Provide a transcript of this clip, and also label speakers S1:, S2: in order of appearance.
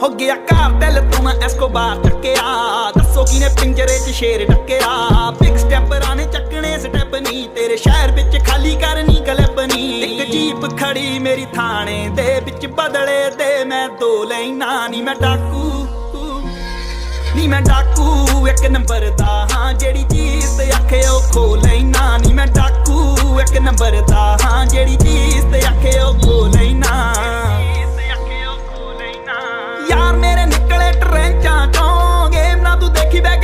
S1: ਹੋ ਗਿਆ ਘਰ ਦਿਲ ਤੋਂ ਮੈਂ ਐਸਕੋਬਾਰ ਚੱਕਿਆ। ਦੱਸੋ ਕਿਨੇ ਪਿੰਜਰੇ 'ਚ ਸ਼ੇਰ ਡੱਕਿਆ। ਬਿਗ ਸਟੈਪਰਾਂ ਨੇ ਚੱਕਣੇ ਸਟੈਪ ਨੀ, ਤੇਰੇ ਸ਼ਹਿਰ ਵਿੱਚ ਖਾਲੀ ਕਰਨੀ ਕਲਿੱਪ ਨੀ। ਇੱਕ ਜੀਪ ਖੜੀ ਮੇਰੀ ਥਾਣੇ ਦੇ ਵਿੱਚ, ਬਦਲੇ ਦੇ ਮੈਂ 2 ਲੈਣਾ ਨੀ। ਮੈਂ ਡਾਕੂ ਨੀ, ਮੈਂ ਡਾਕੂ ਇੱਕ ਨੰਬਰ ਦਾ ਹਾਂ, ਜਿਹੜੀ ਚੀਜ਼ ਤੇ ਆਖੇ ਉਹ ਖੋ ਲੈਣਾ ਨੀ। ਮੈਂ ਡਾਕੂ ਇੱਕ ਨੰਬਰ ਦਾ ਹਾਂ, ਜਿਹੜੀ ਚੀਜ਼ ਤੇ ਆਖੇ ਉਹ ਖੋ ਲੈਣਾ। ਯਾਰ ਮੇਰੇ ਨਿਕਲੇ ਟਰੈਂਚਾਂ ਚੋਂ, ਗੇਮ ਨਾ ਤੂੰ ਦੇਖੀ ਬੈਕ